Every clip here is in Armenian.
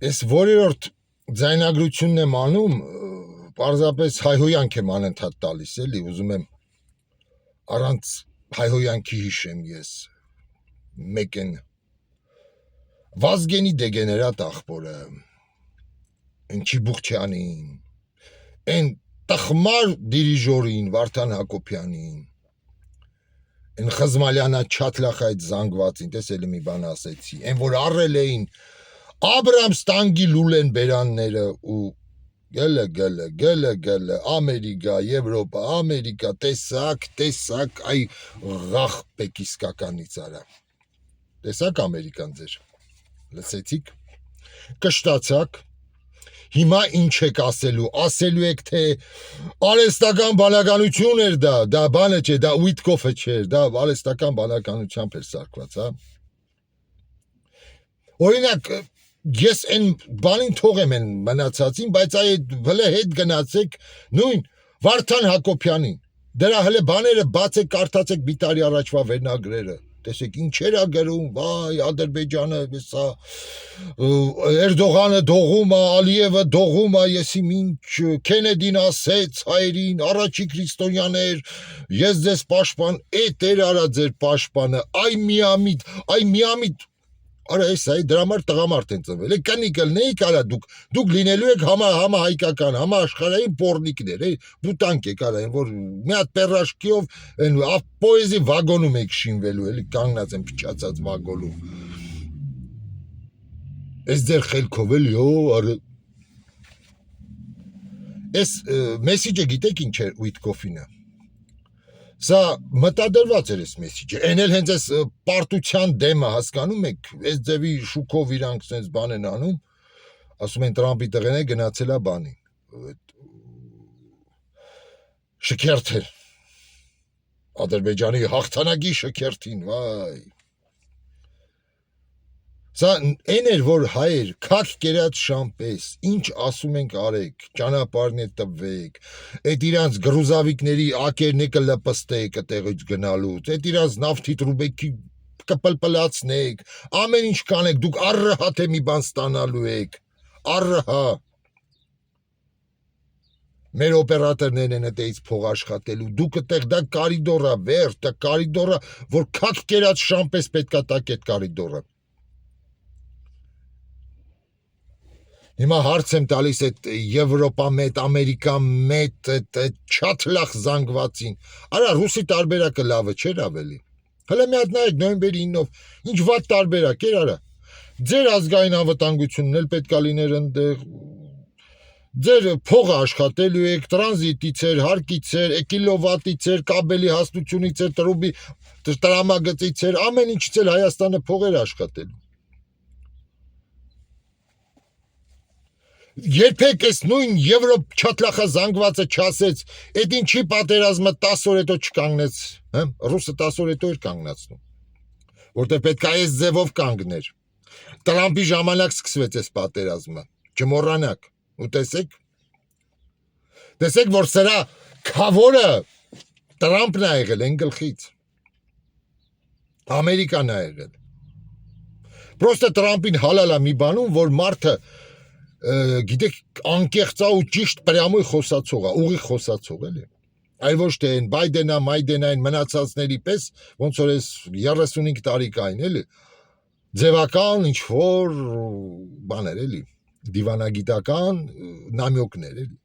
Ես որերորդ ձայնագրությունն եմ անում, պարզապես հայհոյանք եմ անընդհատ տալիս, էլի, ուզում եմ առանց հայհոյանքի հիշեմ ես, մեկ են Վազգենի դեգեներատ աղբորը, են Չիբուխչյանին, են տխմար դիրիժորին, Վարդան Հակոբյանին, են Խզմալյանա չաթլախ այդ զանգվածին, տեսել մի բան ասեցի, են որ առել էին Աբրամ ստանգի լուլեն բերանները ու գելը, Ամերիկա, Եվրոպա, Ամերիկա, տեսակ, այ ղախպեք իսկականից արա, տեսակ Ամերիկան ձեր, լսեցիք, կշտացակ, հիմա ինչ եք ասելու եք թե արեստական բանականություն էր դա բանը չէ, դա Ուիտկոֆը չէր, դա արեստական բանականությամբ էր սարկված, հա, օրինակ, ես են բանին թողեմ են մնացածին, բայց այդ հլը հետ գնացեք նույն Վարդան Հակոբյանին, դրա հլը բաները բացեք, կարդացեք մի տարի առաջվա վերնագրերը, տեսեք ինչեր ա գրում, վայ, Ադրբեջանը, սա, Էրդողանը դողում ա, Ալիևը դողում ա, եսի ինչ, Քենեդին ասեց հայերին, առաջի քրիստոնյաներ, ես ձեզ պաշտպան, էդ էր արա ձեր պաշտպանը, այ միամիտ, Արա այս այ դրա համար տղամարդ են ծնվել, կնիկլնեիք արա դուք լինելու եք համահայկական, համաաշխարհային պոռնիկներ, բուտանկ եք արա, որ մի հատ պերաշկիով են պոեզի վագոնում եք շինվելու, էլի կանգնած են փչացած վագոնում։ Այս ձեր խելքով էլի, արա Այս մեսիջը գիտեք ինչ էր Ուիտկոֆինը։ Սա մտադրված էր այս մեսիջը, են էլ հենց այս պարտության դեմը հասկանում եք, այս ձևի շուքով իրանք սենց բան են անում, ասում են Տրամպի տղեն է գնացել է բանին, շքերթել, Ադրբեջանի հաղթանակի շքերթին, վայ, սա են էր, որ հայեր, քաք կերած շամպես, ինչ ասում ենք արեք, ճանապարհն է տվեք, այդ իրանց գրուզավիկների ակերն է կլպստեք տեղից գնալուց, այդ իրանց նավթի տրուբեկի կպլպլացնեք, ամեն ինչ կանեք, դուք առհա թե մի բան ստանալու եք, առհա, մեր օպերատորներն են այդից փող աշխատելու, դուք այդտեղ դա կարիդորա, վերջ, դա կարիդորա, որ քաք կերած շամպես պետքա տակ այդ կարիդորը։ Հիմա հարց եմ տալիս այդ Եվրոպա մետ, Ամերիկա մետ, այդ չաթլախ զանգվածին, արա ռուսի տարբերակը լավը չէր ավելի, հլը մի հատ նայեք նոյեմբերի 9-ով, ինչ վատ տարբերակ էր արա, ձեր ազգային անվտանգությունն էլ պետքա լիներ ընդեղ, ձեր փողը աշխատելու եք, տրանզիտից էր, հարկից էր, կիլովատից էր, կաբելի հաստությունից էր, տրուբի տրամագծից էր, ամեն ինչից էլ Հայաստանը փողեր աշխատելու։ Երբեք այս նույն Եվրոպ չաթլախա զանգվածը չասեց, այդ ինչի պատերազմը 10 օր հետո չկանգնեց, ռուսը 10 օր հետո էր կանգնացնում, որտեղ պետք է այս ձևով կանգներ, Տրամպի ժամանակ սկսվեց այս պատերազմը, չմոռանաք, ու տեսեք, որ սրա քավորը Տրամպն ա եղել են գլխից, Ամերիկան ա եղել, պրոստը Տրամպին հալալա մի բանում, որ մարդը գիտեք, անկեղծա ու ճիշտ պրյամույն խոսացող է, ուղիղ խոսացող էլի, այլ ոչ թե են Բայդենա, Մայդենային մնացածների պես, ոնց որ այս 35 տարեկային էլի, ձևական ինչ-որ բաներ էլի, դիվանագիտական նամյոկներ էլի,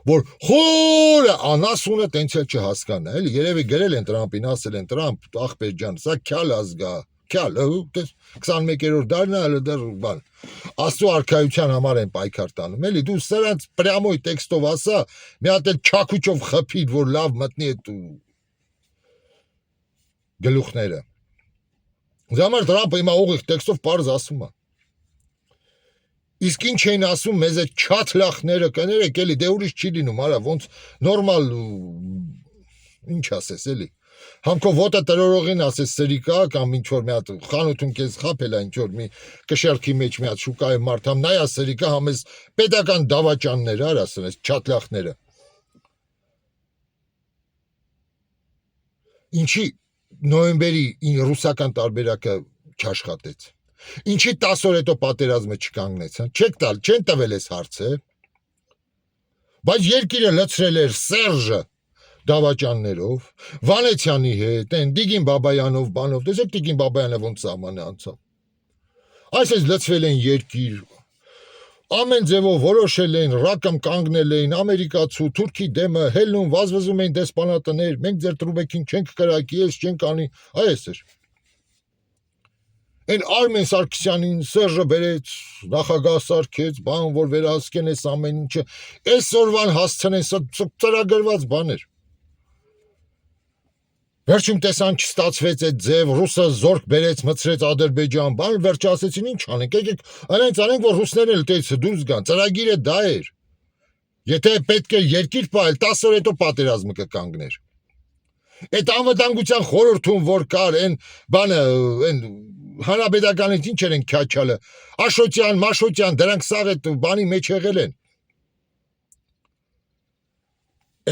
որ խորը անասունը տենց էլ չհասկանա, էլի, երևի գրել են Տրամպին, ասել են Տրամպ, ախպեր ջան, սա քյալ ազգա, քյալ, 21-րդ դարն է, դեռ բան, Աստծո արքայության համար են պայքար տանում, էլի, դու սրանց պրյամոյ տեքստով ասա, մի հատ էլ չաքուչով խփիր, որ լավ մտնի այդ գլուխները։ Զամար Տրամպը հիմա ուղիղ տեքստով պարզ ասում է։ Իսկ ինչ էին ասում մեզ այդ չաթլախները կներեք, էլի, դե ուրիշ չի լինում, արա, ոնց նորմալ, ինչ ասես, էլի, Համքով ոտը տրորողին ասես սրիկա կամ ինչ-որ մի հատ խանութում կեզ խապել է ինչ-որ մի կշերքի մեջ մի հատ շուկայի մարդ համ նայա սրիկա համ ես պետական դավաճանները արա ասես չաթլախները ինչի նոյեմբերի ռուսական տարբերակը չաշխատեց Ինչի 10 օր հետո պատերազմը չկանգնեց, հա։ Չեն տվել այս հարցը։ Բայց երկիրը լցրել էր Սերժը դավաճաններով, Վանեցյանի հետ, այն Տիգին Բաբայանով, բանով, տեսեք Տիգին Բաբայանը ոնց սահմանը անցավ։ Այսպես լցվել են երկիր, ամեն ձևով որոշել են, ռակամ կանգնել էին, ամերիկացու, թուրքի դեմը, հելնում, վազվզում էին դեսպանատներ, մենք ձեր տրուբեկին չենք կրակի, ես չենք անի, այս էր։ Այն Արմեն Սարգսյանին Սերժը բերեց, նախագահ սարքեց, բան, որ վերահսկեն այս ամեն ինչը, այսօրվան հասցնեն, ծրագրված բաներ։ Վերջում տեսան չստացվեց այդ ձև, ռուսը զորք բերեց, մցրեց Ադրբեջան, բան, վերջ ասեցին ինչ անենք, եկեք անենք, որ ռուսները լտեցը դուրս գան, ծրագիրը դա էր։ Եթե պետք է երկիր պահել, 10 օր հետո պատերազմը կկանգներ։ Այդ անվտանգության խորհրդում, որ կար, այն բանը, այն հանրապետականից ինչ են քյաչալը, Աշոտյան, Մաշոտյան, դրանք սաղ այդ բանի մեջ եղել են։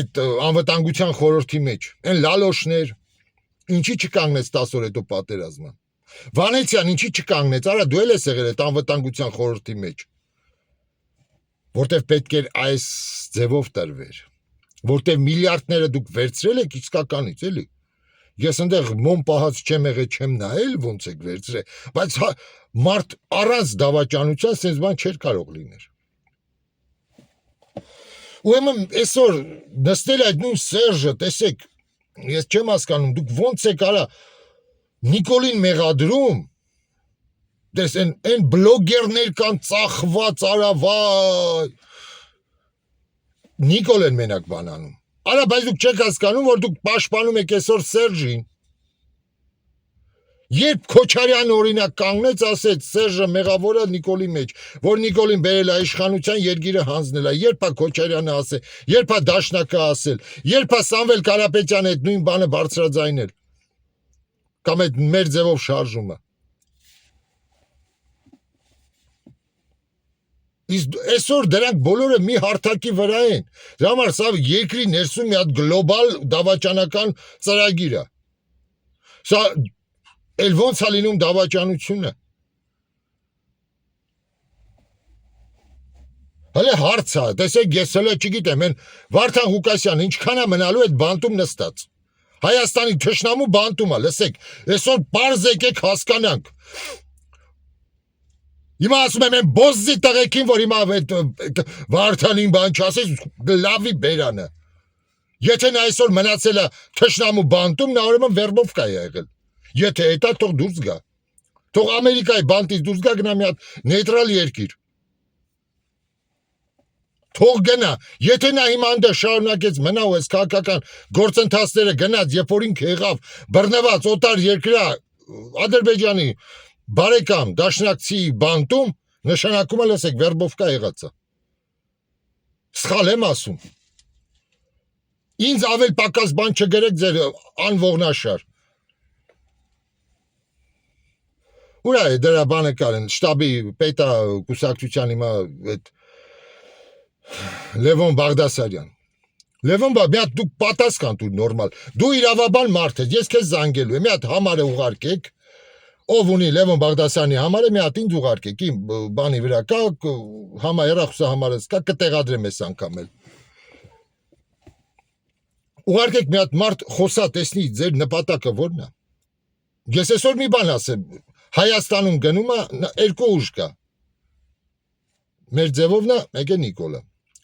Այդ անվտանգության խորհրդի մեջ, այն լալոշներ, ինչի չկանգնեց 10 օր հետո պատերազմը։ Վանեցյան ինչի չկանգնեց, արա դու էլ ես եղել այդ անվտանգության խորհրդի մեջ։ Որտեվ պետք էր այս ձևով տրվեր, որտեվ միլիարդները դուք վերցրել եք իսկականից, էլի։ Ես ընդեղ մոմ պահած չեմ եղել, չեմ նայել ոնց եք վերցրել, բայց մարդ առանց դավաճանության sense բան չէր կարող լիներ։ Ուրեմն այսօր նստել այդ նույն Սերժը, տեսեք, ես չեմ հասկանում, դուք ոնց եք արա Նիկոլին մեղադրում, դες այն բլոգերներ կան ծախված արա վայ, Նիկոլեն մենակ բանանում։ Արա, բայց դուք չեք հասկանում, որ դուք պաշտպանում եք այսօր Սերժին։ Երբ Քոչարյանը օրինակ կանգնեց, ասեց Սերժը մեղավոր է Նիկոլի մեջ, որ Նիկոլին բերել է իշխանության երկիրը հանձնել է, երբ է Քոչարյանը ասել, երբ է Դաշնակը ասել, երբ է Սամվել Կարապետյանը այդ նույն բանը բարձրաձայնել, կամ այդ մեր ձևով շարժումը։ Իսկ այսօր դրանք բոլորը մի հարթակի վրա են։ Դրա համար սա երկրի ներսում մի հատ գլոբալ դավաճանական ծրագիր է։ Սա էլ ոնց է լինում դավաճանությունը։ Հələ հարց է, տեսեք, ես հələ չգիտեմ, այն Վարդան Ղուկասյանը ինչքան է մնալու այդ բանտում նստած։ Հայաստանի թշնամու բանտում է, լսեք, այսօր պարզ եկեք հասկանանք։ Հիմա ասում եմ են բոզզի տղեկին, որ հիմա Վարդանին բան չասես, լավի բերանը։ Եթե նա այսօր մնացել է թշնամու բանտում, նա ուրեմն վերբով կա եղել։ Եթե հետա թող դուրս գա։ Թող Ամերիկայի բանտից դուրս գա, գնա մի հատ նեյտրալ երկիր։ Թող գնա, եթե նա հիմա այնտեղ շարունակեց մնա ու այս քաղաքական գործընթացները գնաց, երբ որ ինքը եղավ բռնված օտար երկրա Ադրբեջանի բարեկամ դաշնակցի բանտում, նշանակում է լսեք վերբովկա եղածը։ Սխալ եմ ասում։ Ինձ ավել պակաս բան չգրեք ձեր անողնաշար։ Ուրա է դրա բանը կարեն, շտաբի պետա կուսակցության հիմա այդ Լևոն Բաղդասարյան։ Լևոն մի հատ դուք պատասխան տուր նորմալ։ Դու իրավաբան մարդ ես, ես քեզ զանգելու եմ, մի հատ համարը ուղարկեք, ով ունի Լևոն Բաղդասարյանի համարը, մի հատ ինձ ուղարկեք, իմ բանի վրա կա, հեռախոսահամարս կա, կտեղադրեմ այս անգամ էլ։ Ուղարկեք մի հատ մարդ խոսա, տեսնի ձեր նպատակը որն է։ Ես այսօր մի բան ասեմ, Հայաստանում գնում է երկու ուժ կա։ Մեր ձևովն է, մեկ է Նիկոլը։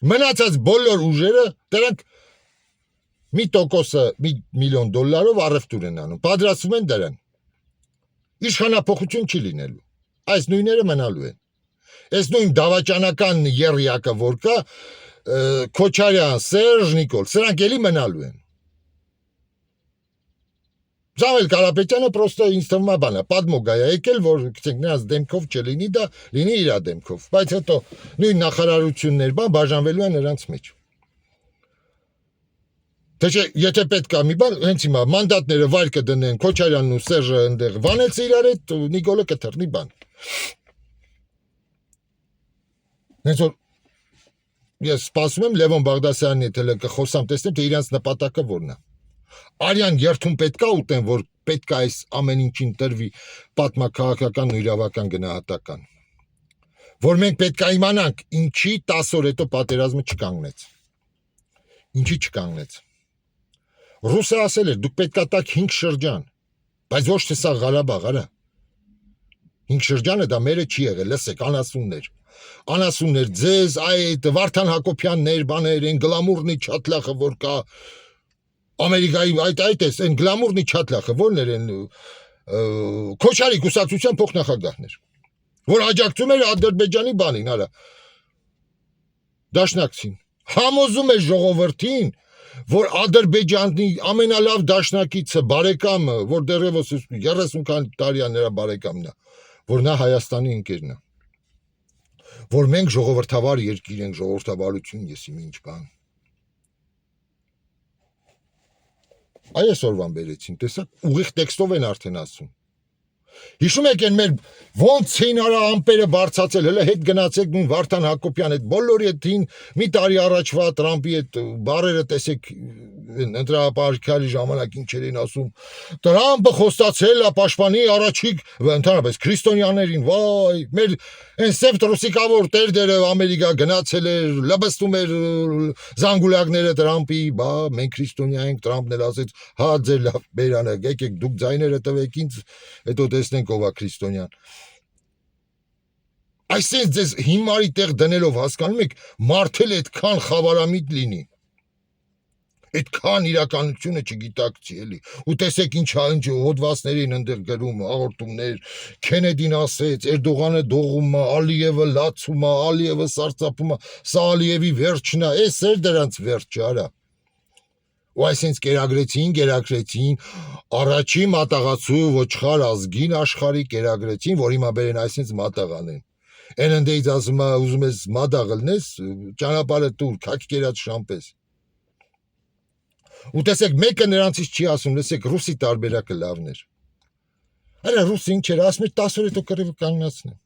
Մնացած բոլոր ուժերը դրանք մի տոկոսը $1 միլիոն առևտուր են անում, պատրաստվում են դրան։ Իշխանափոխություն չի լինելու։ Այս նույնները մնալու են։ Այս նույն դավաճանական երրիակը որ կա, Քոչարյան, Սերժ, Նիկոլ, սրանք էլի մնալու են։ Սամվել Կարապետյանը պրոստը ինձ թվում է բանը, պատմոգա է եկել, որ գցենք նրանց դեմքով չլինի դա, լինի իր դեմքով, բայց հետո նույն նախարարություններ բան բաժանվելու են նրանց մեջ։ Թե չէ, եթե պետք է մի բան, հենց հիմա մանդատները վայր կդնեն, Քոչարյանն ու Սերժը այնտեղ վանեցը իրար հետ, Նիկոլը կթռնի բան։ Հենց որ ես սպասում եմ Լևոն Բաղդասարյանի հետ հələ կխոսամ, տեսնեմ թե իրանց նպատակը որն է։ Արյան երթում պետք է ուտեն, որ պետք է այս ամեն ինչին տրվի պատմաքաղաքական ու իրավական գնահատական։ Որ մենք պետք է իմանանք, ինչի 10 օր հետո պատերազմը չկանգնեց։ Ինչի չկանգնեց։ Ռուսը ասել էր, դուք պետք է տաք 5 շրջան, բայց ոչ թե սա Ղարաբաղ, արա։ 5 շրջանը դա մերը չի եղել, լսեք, անասուններ, ձեզ, այդ Վարդան Հակոբյաններ, բաներ, այն գլամուրնի չաթլախը, որ կա Ամերիկայի, այդ էս, այն գլամուրնի չաթլախը, որն էր այն Քոչարի կուսակցության փոխնախագահներ, որ աջակցում էր Ադրբեջանի բանին, արա, դաշնակցին, համոզում էր ժողովրդին, որ Ադրբեջանի ամենալավ դաշնակիցը, բարեկամը, որ դեռևս 30 տարի է նրա բարեկամն է, որ նա Հայաստանի ընկերն է, որ մենք ժողովրդավար երկիր ենք, ժողովրդավարություն, եսիմ ինչ բան։ Այսօրվան բերեցին, տեսակ, ուղիղ տեքստով են արդեն ասում։ Հիշում եք են մեր ոնց էին արա ամպերը բարձացել, հələ հետ գնացեք նույն Վարդան Հակոբյան այդ բոլորի հետին մի տարի առաջվա Տրամպի այդ բարերը տեսեք ընտրապարկալի ժամանակ ինչեր են ասում Տրամպը խոստացել է պաշտպանի առաջիկ ընդհանրապես քրիստոնյաներին, վայ, մեր այն սև տրուսիկավոր տերդերը Ամերիկա գնացել էր, լբստում էր զանգուլակները Տրամպի, բա մենք քրիստոնյա ենք, Տրամպն էլ ասեց, հա ձեր լավ բերանը, եկեք դուք ձայները տվեք ինձ, հետո տեսնենք ով է քրիստոնյան։ Այսինքն ձեզ հիմարի տեղ դնելով հասկանում եք, մարդել այդքան խավարամիտ լինի։ Այդքան իրականությունը չգիտակցի էլի։ Ու տեսեք ինչ հոդվածներին ընդեղ գրում, հաղորդումներ, Քենեդին ասեց, Էրդողանը դողում է, Ալիևը լացում է, Ալիևը սարսափում է, սա Ալիևի վերջն է, էս էր դրանց վերջը, արա։ Ու այսինքն կերակրեցին, առաջի մատաղացու ոչխար ազգին աշխարհի կերակրեցին, որ հիմա բերեն այսինքն մատաղանեն։ Այն ընդեից ասում է, ուզում ես մատաղ լնես, ճանապարհը տուր, քաք կերած շամպես։ Ու տեսեք, մեկը նրանցից չի ասում, լսեք, ռուսի տարբերակը լավն էր։ Արա ռուսը ինչ էր, ասում էր 10 օր հետո կռիվը կանգնացնեմ։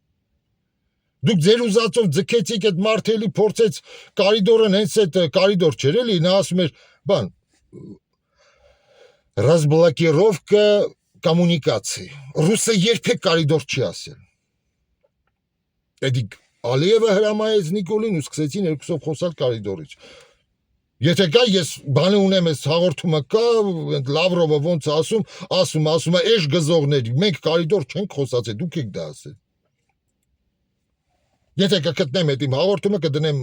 Դուք ձեր ուզածով ձգեցիք այդ մարդելի փորձեց կարիդորն հենց այդ կարիդոր չէր էլի, նա ասում էր, բան Разблокировка коммуникаций։ Ռուսը երբեք կարիդոր չի ասել։ Էդիկ Ալիևը հրամայեց Նիկոլին ու սկսեցին երկուսով խոսալ կարիդորից։ Եթե կա ես բանը ունեմ ես հաղորդումը կա, Լավրովը ոնց ասում է, էշ գզողների, մենք կարիդոր չենք խոսացել, դուք եք դա ասել։ Եթե կգտնեմ այդ իմ հաղորդումը կդնեմ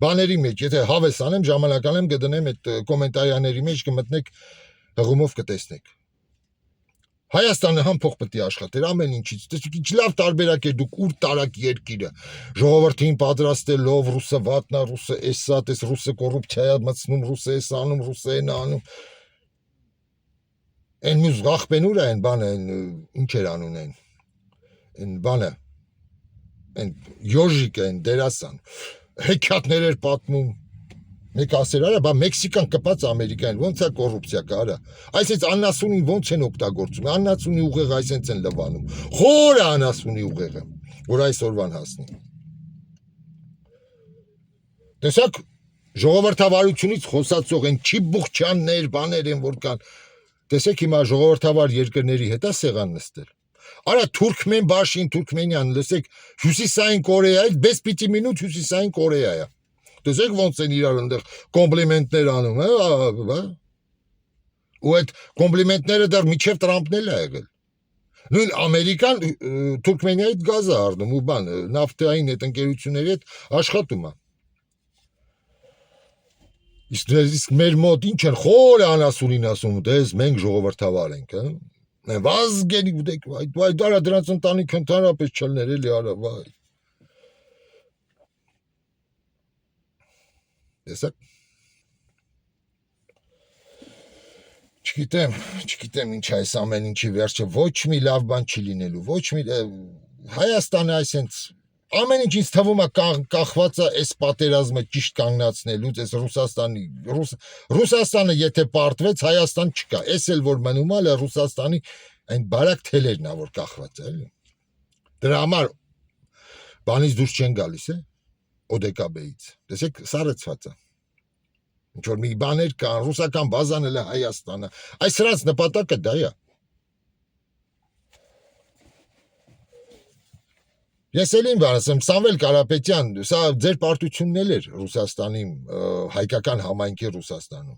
բաների մեջ, եթե հավես անեմ, ժամանակ անեմ կդնեմ այդ կոմենտարիաների մեջ կմտնեք հղումով կտեսնեք։ Հայաստանը համփող պետք է աշխատեր ամեն ինչից։ Տեսեք ինչ լավ տարբերակ է դուք ուր տարակ երկիրը։ Ժողովրդին պատրաստելով ռուսը վատնա, ռուսը էսա, տես ռուսը կոռուպցիա է մտցնում, ռուսը էս անում, ռուսը են անում։ Այն մյուս ղախպենուր է այն բանը, ինչ էր անուն այն։ Այն բանը այն յոժիկը, այն դերասան։ Հեքիաթներ էր պատմում։ Մեկ ասեր արա, բա Մեքսիկան կպած Ամերիկային, ոնց է կոռուպցիա կա, արա։ Այսինքն աննասունին ոնց են օգտագործում, աննասունի ուղեղը այսինքն են լվանում։ Խորը աննասունի ուղեղը, որ այսօրվան հասնի։ Տեսակ ժողովրդավարությունից խոսացող են չիբուխչյաններ, բաներ են որ կան։ Տեսեք հիմա ժողովրդավար երկրների հետ է սեղան նստել։ Արա Թուրքմեն բաշին, Թուրքմենյան, լսեք, Հյուսիսային Կորեայից, բես պիտի մինուտ Հյուսիսային Կորեա է։ Տեսեք ոնց են իրար այնտեղ կոմպլիմենտներ անում, հա։ Ու այդ կոմպլիմենտները դեռ միջև Տրամպն էլ է եղել։ Նույն Ամերիկան Թուրքմենիայից գազ է առնում ու բան, նավթային այդ ընկերությունների հետ աշխատում է։ Իսկ մեր մոտ ինչ են խորը անասունին ասում, դες մենք ժողովրդավար ենք, հա։ Վազգերի ուտեք, վայ, դարա դրանց ընտանիք ընդհանրապես չլներ էլի, արա, վայ։ Տեսակ։ Չգիտեմ ինչ այս ամեն ինչի վերջը, ոչ մի լավ բան չի լինելու, ոչ մի Հայաստանը այսենց ամեն ինչ ինձ թվում է կախված է այս պատերազմը ճիշտ կանգնացնելուց, այս Ռուսաստանը եթե պարտվեց, Հայաստան չկա, էս էլ որ մնում է Ռուսաստանի այն բարակ թելերն է որ կախված է, էլի։ Դրա համար բանից դուրս չեն գալիս, ՕԴԿԲ-ից։ Տեսեք, սառեցված է։ Ինչ որ մի բաներ կան, ռուսական բազան էլ է Հայաստանը։ Այս սրանց նպատակը դա է։ Ես էլ իմ բան ասեմ, Սամվել Կարապետյան, սա ձեր պարտությունն էր Ռուսաստանի հայկական համայնքի Ռուսաստանում,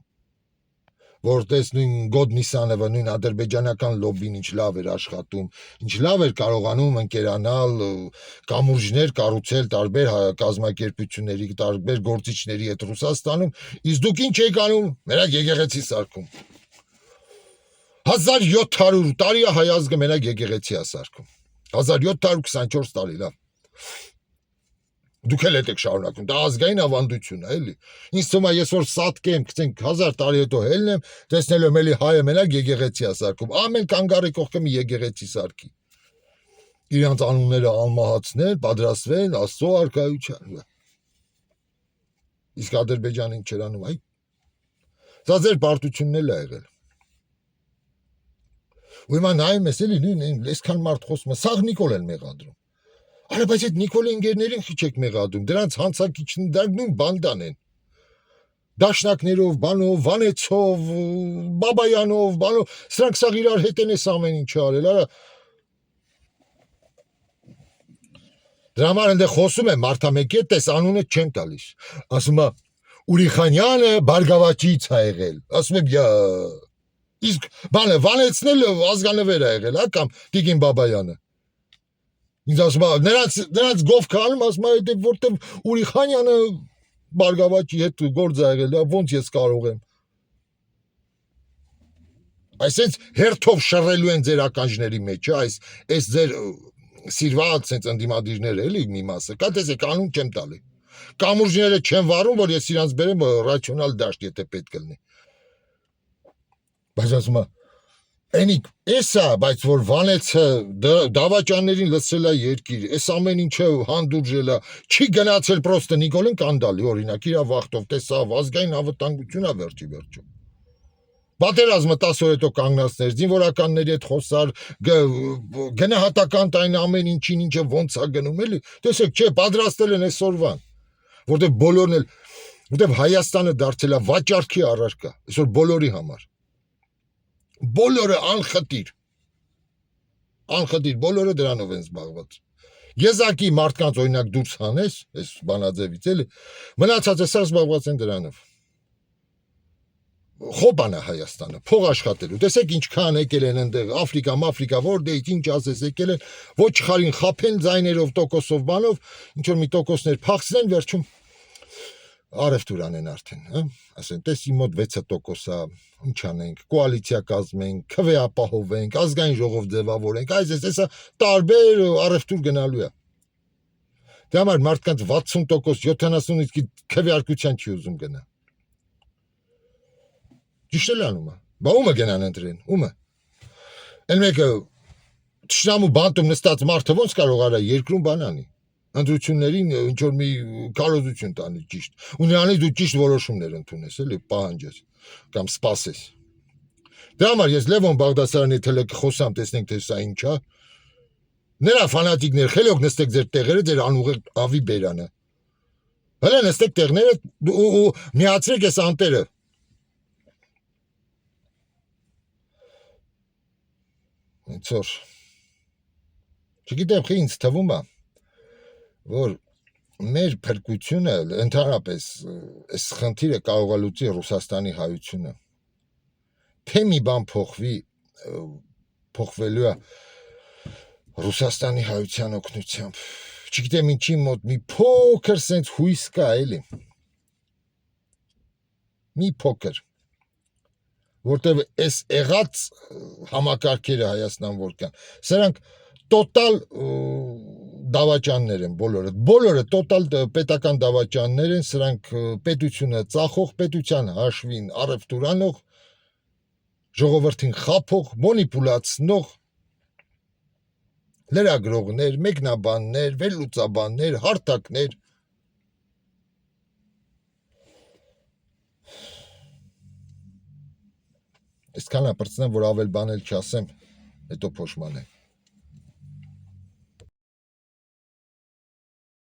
որտես նույն Գոդնիսանովը, նույն ադրբեջանական լոբին ինչ լավ էր աշխատում, ինչ լավ էր կարողանում ընկերանալ, կամուրջներ կառուցել տարբեր կազմակերպությունների, տարբեր գործիչների հետ Ռուսաստանում, իսկ դուք ինչ եք անում, մենակ եկեղեցի սարքում։ 1700 տարի է հայ ազգը մենակ եկեղեցի է սարքում։ 1724 տարի, լավ։ Դուք էլ եք շարունակում, դա ազգային ավանդություն է, էլի։ Ինձ թվում է, ես որ սատկեմ, գցենք 1000 տարի հետո հելնեմ, տեսնելու եմ էլի հայը մենակ եկեղեցի է սարքում։ Ամեն կանգարի կողքը մի եկեղեցի սարքի։ Իրանց անունները անմահացնել, պատրաստվել Աստծո արքայության։ Իսկ Ադրբեջանին չրանում, այ։ Դա ձեր պարտությունն էլ է եղել։ Ու հիմա նայում ես էլի նույն այսքան մարդ խոսում է, սաղ Նիկոլ են մեղադրում։ Արա բայց այդ Նիկոլի ընկերներին խիչեք մեղադրում, դրանց հանցակիցն դրանք նույն բանդան են։ Դաշնակներով, բանով, Վանեցով, Բաբայանով, բանով, սրանք սաղ իրար հետ են այս ամեն ինչը արել, արա։ Դրա համար այնտեղ խոսում է մարդամեկի հետ, տես անունը չեմ տալիս։ Ասում է Ուրիխանյանը Բարգավաճից է եղել։ Ասում եմ, իսկ բանը Վանեցնել ազգանվեր է եղել, հա, կամ Տիգին Բաբայանը։ Ինձ ասում է, նրանց գով քանում, ասում է, որտեղ Ուրիխանյանը Բարգավաճի հետ գործ է եղել, ոնց ես կարող եմ։ Այսինքն հերթով շռելու են ձեր ականջների մեջ, այս ձեր սիրված sense ընդդիմադիրներ էլի մի մասը, կա տեսեք անուն չեմ տալի։ Կամուրջները չեմ վարում, որ ես իրանց բերեմ ռացիոնալ դաշտ, եթե պետք լինի։ Բայց ասում է, Էնիկ, էսա, բայց որ Վանեցը դավաճաններին լցրել է երկիր, այս ամեն ինչը հանդուրժել է, չի գնացել պրոստը Նիկոլին կանդալի, օրինակ, իր վախտով, տեսա, ազգային անվտանգություն է վերջի վերջում։ Պատերազմը 10 օր հետո կանգնացներ, զինվորականների հետ խոսար, գնահատական տային ամեն ինչին, ինչը ոնց է գնում, էլի, տեսեք, չէ, պատրաստել են այսօրվան, որտեղ բոլորն էլ, որտեղ Հայաստանը դարձել է վաճառքի առարկա, այսօր բոլորի համար։ Բոլորը անխտիր, բոլորը դրանով են զբաղված։ Եզակի մարդկանց օրինակ դուրս հանես, այս բանաձևից էլի, մնացածը սա զբաղված են դրանով։ Խոբան է Հայաստանը, փող աշխատելու։ Տեսեք ինչքան եկել են այնտեղ Աֆրիկա, որտեղից ինչ ասես եկել են, ոչ խարին խափեն ձայներով, տոկոսով, բանով, ինչ որ մի տոկոսներ փախցնեն, վերջում Արևտուր անեն արդեն, հա, ասեն, տես իմ մոտ 6% է, ինչ անենք, կոալիցիա կազմենք, քվե ապահովենք, ազգային ժողով ձևավորենք, այսա տարբեր արևտուր գնալու է։ Դրա համար մարդկանց 60%, 70%-ից քվեարկության չի ուզում գնա։ Ճիշտ էլ անում է։ Բա ումը գնան ընտրեն, ումը։ Այն մեկը թշնամու բանտում նստած մարդը ոնց կարող արա երկրում բան անի։ Ընտրություններին ինչ որ մի կարողություն տանի ճիշտ։ Ու նրանից դու ճիշտ որոշումներ ընդունես, էլի, պահանջես կամ սպասես։ Դրա համար ես Լևոն Բաղդասարյանի հետ խոսամ, տեսնենք թե սա ինչ է։ Նրա ֆանատիկներ, խելոք նստեք ձեր տեղերը, ձեր անուղեղ ավի բերանը։ Հələ նստեք տեղները ու միացրեք այս անտերը։ Ցոր։ Չգիտեմ, ինձ թվում է, որ մեր փրկությունը ընդհանրապես այս խնդիրը կարող է լուծի Ռուսաստանի հայությունը։ Թե մի բան փոխվելու է Ռուսաստանի հայության օգնությամբ։ Չգիտեմ ինչի մոտ մի փոքր սենց հույս կա, էլի։ Մի փոքր։ Որտեւ այս եղած համակարգերը Հայաստան որ կան, սրանք տոտալ դավաճաններ են բոլորը տոտալ պետական դավաճաններ են, սրանք պետությունը ծախող, պետության հաշվին առևտուր անող, ժողովրդին խափող, մոնիպուլացնող, լրագրողներ, մեկնաբաններ, վերլուծաբաններ, հարթակներ։ Այսքան ապրծնեմ, որ ավել բանել չասեմ, հետո փոշմանեմ։